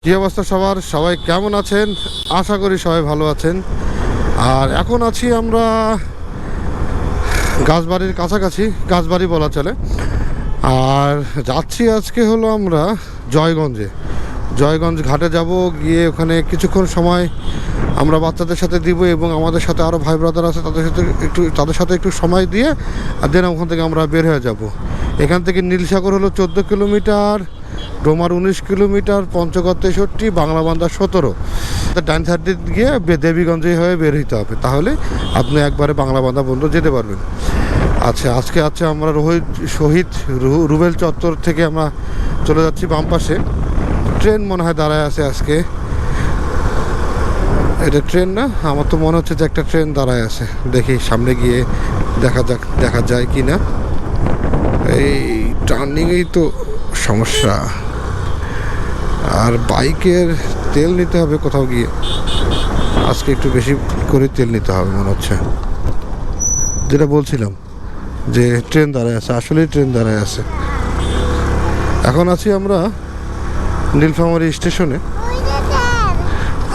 কি অবস্থা সবার? সবাই কেমন আছেন? আশা করি সবাই ভালো আছেন। আর এখন আছি আমরা গাছবাড়ির কাছাকাছি, গাছবাড়ি বলা চলে। আর যাচ্ছি আজকে হলো আমরা জয়গঞ্জ ঘাটে যাব। গিয়ে ওখানে কিছুক্ষণ সময় আমরা বাচ্চাদের সাথে দিব এবং আমাদের সাথে আরও ভাই ব্রাদার আছে তাদের সাথে একটু সময় দিয়ে আর দেন ওখান থেকে আমরা বের হয়ে যাব। এখান থেকে নীলসাগর হলো 14 কিলোমিটার, ডোমার 19 কিলোমিটার, পঞ্চগড় 63, বাংলাবান্ধা 17। ডান সাইড গিয়ে দেবীগঞ্জে হয়ে বের হইতে হবে, তাহলে আপনি একবারে বাংলাবান্ধা পর্যন্ত যেতে পারবেন। আচ্ছা, আজকে আমরা শহীদ রুবেল চত্বর থেকে আমরা চলে যাচ্ছি বাম পাশে। ট্রেন মনে হয় দাঁড়ায় আছে আজকে। এটা ট্রেন না, আমার তো মনে হচ্ছে যে একটা ট্রেন দাঁড়ায় আছে। দেখি সামনে গিয়ে দেখা যায় কি না। এই টার্নিংয়েই তো সমস্যা। আর বাইকের তেল নিতে হবে কোথাও গিয়ে, আজকে একটু বেশি করে তেল নিতে হবে মনে হচ্ছে। যেটা বলছিলাম যে ট্রেন দাঁড়ায় আছে, আসলেই ট্রেন দাঁড়ায় আছে। এখন আছি আমরা নীলফামারী স্টেশনে।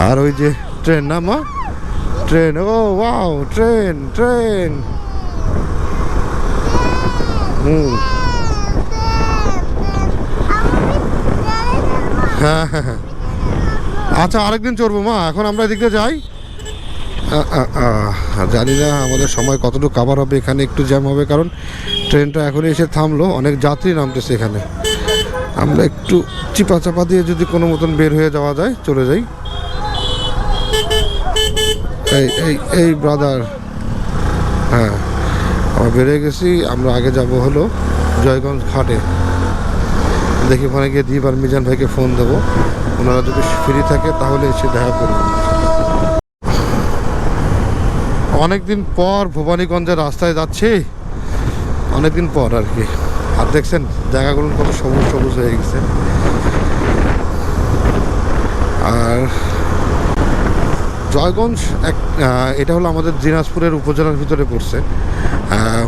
আর ওই যে ট্রেন না মা, ট্রেন, ও ওয়াও, ট্রেন। হ্যাঁ, আচ্ছা, আরেকদিন চড়বো মা, এখন আমরা এদিকে যাই। জানি না আমাদের সময় কতটুকু কাভার হবে। এখানে একটু জ্যাম হবে, কারণ ট্রেনটা এখনই এসে থামলো, অনেক যাত্রী নামতেছে এখানে। আমরা একটু চাপা দিয়ে যদি কোনো মতন বের হয়ে যাওয়া যায়, চলে যাই। এই ব্রাদার, হ্যাঁ, আমরা বেরিয়ে গেছি। আমরা আগে যাব হলো জয়গঞ্জ ঘাটে। দেখি ওখানে গিয়ে দীপ আর মিজান ভাইকে ফোন দেবো, ওনারা যদি ফ্রি থাকে তাহলে এসে দেখা করবো। অনেকদিন পর ভবানীগঞ্জের রাস্তায় যাচ্ছি, অনেকদিন পর আর কি। আর দেখছেন জায়গাগুলো কত সবুজ হয়ে গেছে। আর জয়গঞ্জ এটা হলো আমাদের দিনাজপুরের উপজেলার ভিতরে পড়ছে।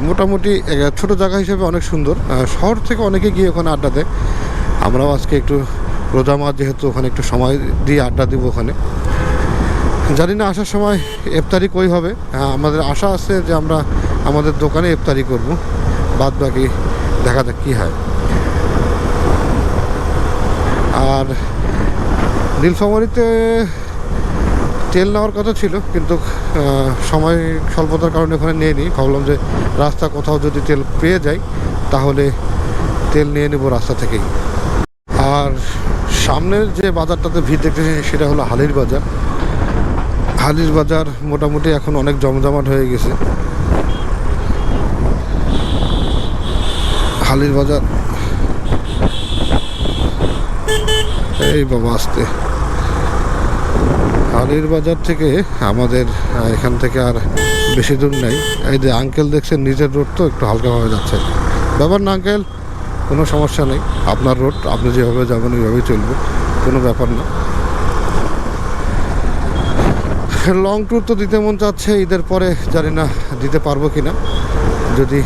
মোটামুটি ছোট জায়গা হিসেবে অনেক সুন্দর। শহর থেকে অনেকে গিয়ে ওখানে আড্ডা দেয়। আমরাও আজকে একটু রোজা মাছ যেহেতু, ওখানে একটু সময় দিয়ে আড্ডা দিব ওখানে। জানি না আসার সময় ইফতারি কই হবে। আমাদের আশা আছে যে আমরা আমাদের দোকানে ইফতারি করব, বাদ বাকি দেখা যাক কী হয়। আর নীলফামারীতে তেল নেওয়ার কথা ছিল, কিন্তু সময় স্বল্পতার কারণে ওখানে নিয়ে নিই। ভাবলাম যে রাস্তা কোথাও যদি তেল পেয়ে যাই তাহলে তেল নিয়ে নেব রাস্তা থেকেই। আর সামনের যে বাজারটাতে ভিড় দেখতেছি সেটা হলো হালির বাজার। মোটামুটি এখন অনেক জমজমাট হয়ে গেছে হালির বাজার। এই বাবা, আসতে হালির বাজার থেকে আমাদের এখান থেকে আর বেশি দূর নেই। এই যে আঙ্কেল দেখছেন, নিজের রোড তো একটু হালকাভাবে যাচ্ছে, ব্যাপার না আঙ্কেল, কোনো সমস্যা নেই। আপনার রোড, আপনি যেভাবে যাবেন ওইভাবেই চলবে, কোনো ব্যাপার না। লং ট্যুর তো দিতে মন চাচ্ছে ঈদের পরে, জানি না দিতে পারবো কি না। যদি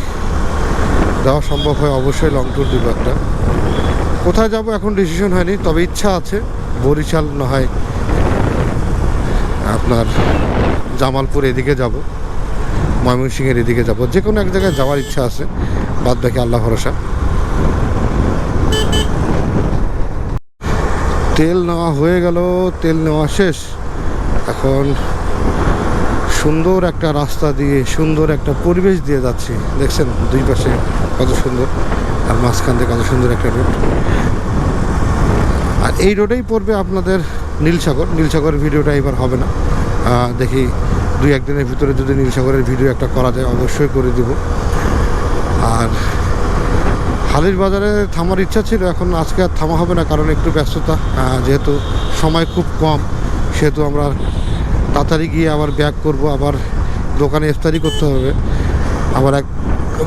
দেওয়া সম্ভব হয় অবশ্যই লং ট্যুর দিব একটা। কোথায় যাব এখন ডিসিশন হয়নি, তবে ইচ্ছা আছে বরিশাল, না হয় আপনার জামালপুর এদিকে যাব, ময়মনসিংহের এদিকে যাব, যে কোনো এক জায়গায় যাওয়ার ইচ্ছা আছে। বাদ বাকি আল্লাহ ভরসা। তেল নেওয়া হয়ে গেল, তেল নেওয়া শেষ। এখন সুন্দর একটা রাস্তা দিয়ে, সুন্দর একটা পরিবেশ দিয়ে যাচ্ছি। দেখছেন দুই পাশে কত সুন্দর, আর মাঝখান দিয়ে কত সুন্দর একটা রোড। আর এই রোডেই পড়বে আপনাদের নীলসাগরের ভিডিওটা এবার হবে না। দেখি 2-1 দিনের ভিতরে যদি নীলসাগরের ভিডিও একটা করা যায় অবশ্যই করে দিব। আর হালির বাজারে থামার ইচ্ছা ছিল, এখন আজকে আর থামা হবে না, কারণ একটু ব্যস্ততা। যেহেতু সময় খুব কম, সেহেতু আমরা তাড়াতাড়ি গিয়ে আবার ব্যাক করব, আবার দোকানে ইফতারি করতে হবে। আবার এক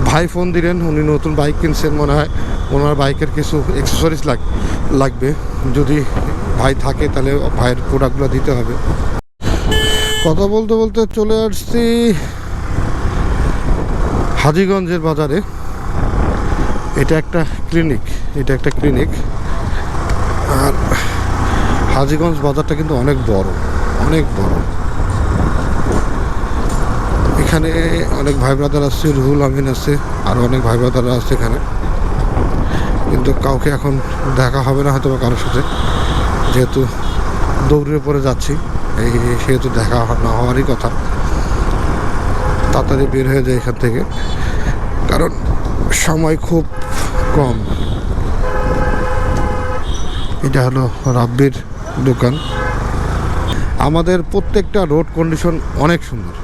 ভাই ফোন দিলেন, উনি নতুন বাইক কিনছেন মনে হয়, ওনার বাইকের কিছু অ্যাক্সেসরিজ লাগবে। যদি ভাই থাকে তাহলে ভাইয়ের প্রোডাক্টগুলো দিতে হবে। কথা বলতে বলতে চলে আসছি হাজীগঞ্জের বাজারে। এটা একটা ক্লিনিক। আর হাজীগঞ্জ বাজারটা কিন্তু অনেক বড়, অনেক বড়। এখানে অনেক ভাই ব্রাদার আসছে, রুহুল আমিন আছে, আরও অনেক ভাই ব্রাদাররা আসছে এখানে, কিন্তু কাউকে এখন দেখা হবে না হয়তো বা কারোর সাথে, যেহেতু দৌড়ের পরে যাচ্ছি, এই সেহেতু দেখা না হওয়ারই কথা। তাড়াতাড়ি বের হয়ে যায় এখান থেকে, কারণ সময় খুব কম। এটা হলো রাব্বির দোকান। আমাদের প্রত্যেকটা রোড কন্ডিশন অনেক সুন্দর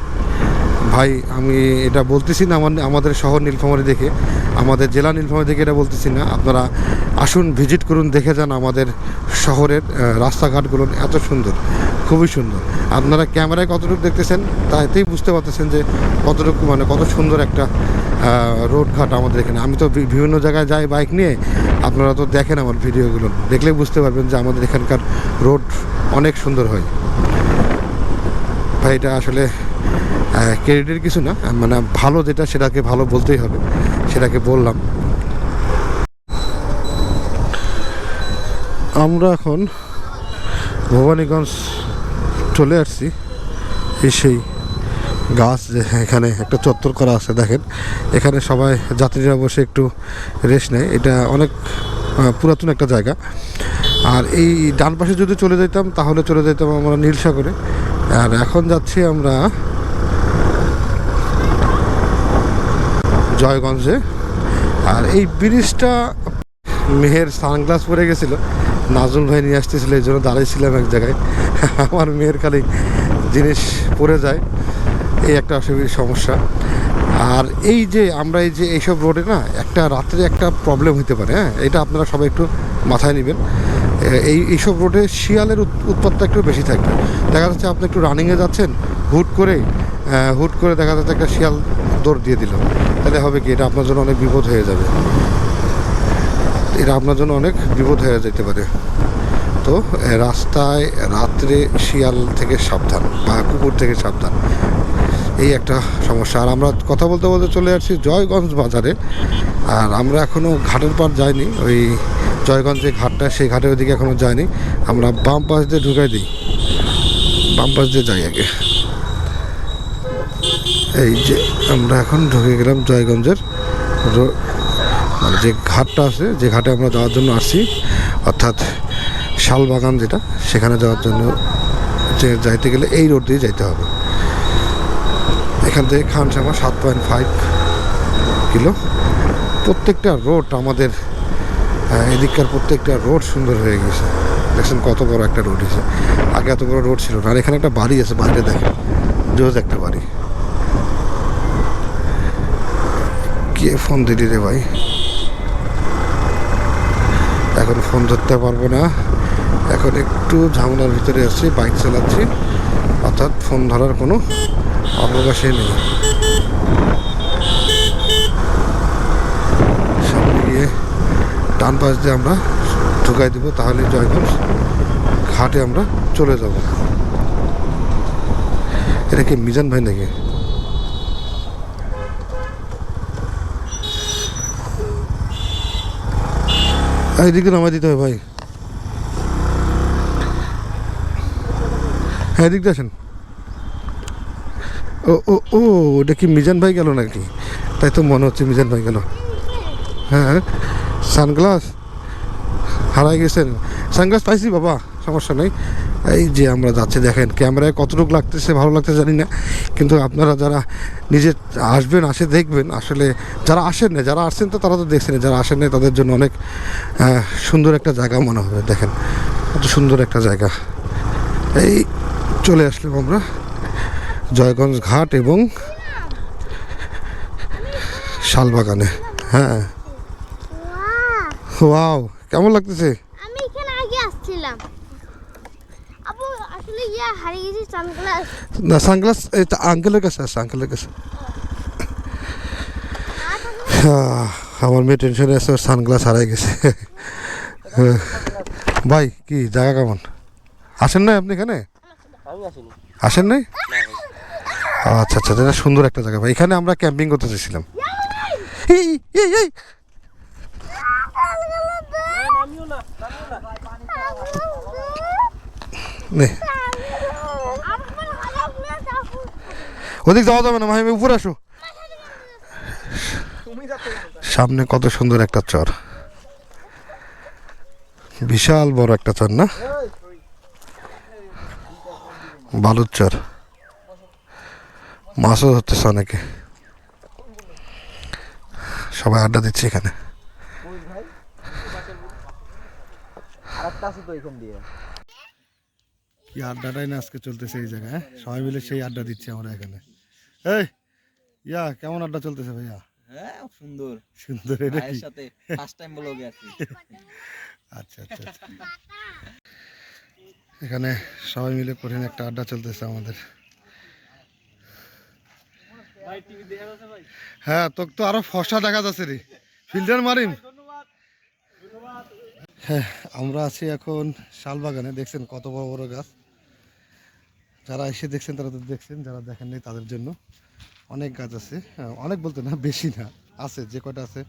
ভাই। আমি এটা বলতেছি না আমাদের শহর নীলফামারী দেখে, আমাদের জেলা নীলফামারী দেখে এটা বলতেছি না। আপনারা আসুন, ভিজিট করুন, দেখে যান আমাদের শহরের রাস্তাঘাটগুলো এত সুন্দর, খুবই সুন্দর। আপনারা ক্যামেরায় কতটুকু দেখতেছেন তাতেই বুঝতে পারতেছেন যে কতটুকু মানে কত সুন্দর একটা রোডঘাট আমাদের এখানে। আমি তো বিভিন্ন জায়গায় যাই বাইক নিয়ে, আপনারা তো দেখেন আমার ভিডিওগুলো, দেখলেই বুঝতে পারবেন যে আমাদের এখানকার রোড অনেক সুন্দর হয় ভাই। এটা আসলে ক্রেডিটের কিছু না, মানে ভালো যেটা সেটাকে ভালো বলতেই হবে, সেটাকে বললাম। আমরা এখন ভবানীগঞ্জ চলে আসছি। সেই গাছ যে এখানে একটা চত্বর করা আছে দেখেন, এখানে সবাই যাত্রীরা বসে একটু রেস্ট নেয়। এটা অনেক পুরাতন একটা জায়গা। আর এই ডান পাশে যদি চলে যেতাম তাহলে চলে যেতাম আমরা নীলসাগরে। আর এখন যাচ্ছি আমরা জয়গঞ্জে। আর এই ব্রিজটা, মেয়ের সানগ্লাস পরে গেছিলো, নাজুল ভাই নিয়ে আসতেছিল, এই জন্য দাঁড়াইছিলাম এক জায়গায়। আমার মেয়ের খালি জিনিস পরে যায়, এই একটা সমস্যা। আর এই যে আমরা এই যে এইসব রোডে না একটা রাত্রে একটা প্রবলেম হতে পারে, হ্যাঁ, এটা আপনারা সবাই একটু মাথায় নেবেন। এইসব রোডে শিয়ালের উৎপাতটা একটু বেশি থাকবে। দেখা যাচ্ছে আপনি একটু রানিংয়ে যাচ্ছেন, হুট করে দেখা যাচ্ছে একটা শিয়াল দৌড় দিয়ে দিল, তাহলে হবে কি, এটা আপনার জন্য অনেক বিপদ হয়ে যাবে, এটা আপনার জন্য অনেক বিপদ হয়ে যেতে পারে। তো রাস্তায় রাত্রে শিয়াল থেকে সাবধান বা কুকুর থেকে সাবধান, এই একটা সমস্যা। আর আমরা কথা বলতে বলতে চলে আসছি জয়গঞ্জ বাজারে। আর আমরা এখনও ঘাটের পার যাইনি, ওই জয়গঞ্জ যে ঘাটটা, সেই ঘাটের ওইদিকে এখনও যাইনি। আমরা বাম পাশ দিয়ে ঢুকাই দিই, বাম পাশ দিয়ে যাই আগে। এই যে আমরা এখন ঢুকে গেলাম জয়গঞ্জের মানে যে ঘাটটা আছে, যে ঘাটে আমরা যাওয়ার জন্য আসছি, অর্থাৎ শালবাগান যেটা, সেখানে যাওয়ার জন্য যে যাইতে গেলে এই রোড দিয়ে যাইতে হবে। এখান থেকে খানসামা 7.5 কিলো। প্রত্যেকটা রোড আমাদের এদিককার প্রত্যেকটা রোড সুন্দর হয়ে গেছে। দেখছেন কত বড় একটা রোড হয়েছে, আগে এত বড় রোড ছিল না। আর এখানে একটা বাড়ি আছে, বাইরে দেখেন, জোজ একটা বাড়ি। কে ফোন দিলি রে ভাই? এখন ফোন ধরতে পারবো না, এখন একটু ঝামেলার ভিতরে আছি, বাইক চালাচ্ছি, অর্থাৎ ফোন ধরার কোনো অবকাশই নেই। সামনে গিয়ে ডান পাশ দিয়ে আমরা ঢুকাই দেবো, তাহলে জয়গঞ্জ ঘাটে আমরা চলে যাব। এটা কি মিজান ভাই নাকি? এইদিকে নামাই দিতে হবে ভাই, হ্যাঁ এদিক দিয়ে আসেন। ও ও ও, ওটা কি মিজান ভাই গেল নাকি? তাই তো মনে হচ্ছে মিজান ভাই গেল। হ্যাঁ, সানগ্লাস হারাই গেছেন। সানগ্লাস পাইছি বাবা, সমস্যা নেই। এই যে আমরা যাচ্ছি, দেখেন ক্যামেরায় কতটুকু লাগতেছে, ভালো লাগতেছে জানি না, কিন্তু আপনারা যারা নিজে আসবেন, আসে দেখবেন। আসলে যারা আসেন না, যারা আসছেন তো তারা তো দেখছেন, যারা আসেন না তাদের জন্য অনেক সুন্দর একটা জায়গা মনে হবে। দেখেন কত সুন্দর একটা জায়গা। এই চলে আসলাম আমরা জয়গঞ্জ ঘাট এবং শালবাগানে। হ্যাঁ, ওয়াও, কেমন লাগতেছে? আমি এখানে আগে আসছিলাম, আপু আসলে হারিয়ে গেছি সানগ্লাস। না, সানগ্লাস আঙ্কেলের কাছে আছে, আঙ্কেলের কাছে। আমার মেয়ে টেনশনে আছে, ওর সানগ্লাস হারাই গেছে। ভাই কি জায়গা কেমন? আসেন নাই আপনি এখানে? আসেন নাই? আচ্ছা আচ্ছা, এটা সুন্দর একটা জায়গা ভাই। এখানে আমরা ক্যাম্পিং করতে চাইছিলাম। এই এই এই নে ওদিক যাওয়া যাবে না মাহিম, উপরে আসো। সামনে কত সুন্দর একটা চর, বিশাল বড় একটা চর না, বালুর চর। মাছও ধরতেছে অনেকে, সবাই আড্ডা দিচ্ছে এখানে। কি আড্ডাটাই না আজকে চলতেছে এই জায়গায়, সবাই মিলে সেই আড্ডা দিচ্ছি আমরা এখানে। এই ইয়া কেমন আড্ডা চলতেছে ভাইয়া? হ্যাঁ সুন্দর সুন্দর, এটা কি? ভাইয়ের সাথে ফার্স্ট টাইম ব্লগে আছি। আচ্ছা আচ্ছা আচ্ছা। এখানে সবাই মিলে কঠিন একটা আড্ডা চলতেছে আমাদের। হ্যাঁ তোকে তো আরো ফসা দেখা যাচ্ছে রে, ফিল্টার মারিম। হ্যাঁ আমরা আছি এখন শালবাগানে, দেখছেন কত বড় বড় গাছ। যারা এসে দেখছেন তারা তো দেখছেন, যারা দেখেননি তাদের জন্য অনেক গাছ আছে। হ্যাঁ, অনেক বলতে না, বেশি না, আছে যে কয়টা আছে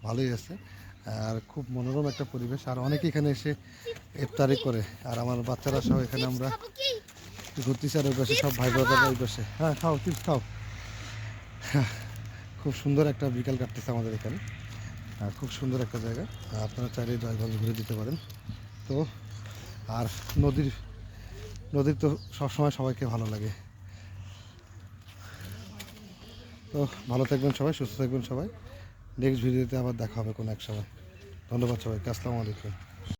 ভালোই আছে। আর খুব মনোরম একটা পরিবেশ, আর অনেকে এখানে এসে ইফতারি করে। আর আমার বাচ্চারা সব এখানে আমরা ঘুরতেছি, আর ওই পাশে সব ভাই ব্রাদাররা ওই পাশে। হ্যাঁ খাও, চিপস খাও। হ্যাঁ, খুব সুন্দর একটা বিকাল কাটতেছে আমাদের এখানে, আর খুব সুন্দর একটা জায়গা। আপনারা চাইলে জয়গঞ্জ ঘুরে দিতে পারেন। তো আর নদীর তো সবসময় সবাইকে ভালো লাগে। তো ভালো থাকবেন সবাই, সুস্থ থাকবেন সবাই। নেক্সট ভিডিওতে আবার দেখা হবে কোনো এক সময়। ধন্যবাদ সবাইকে, আসসালামু আলাইকুম।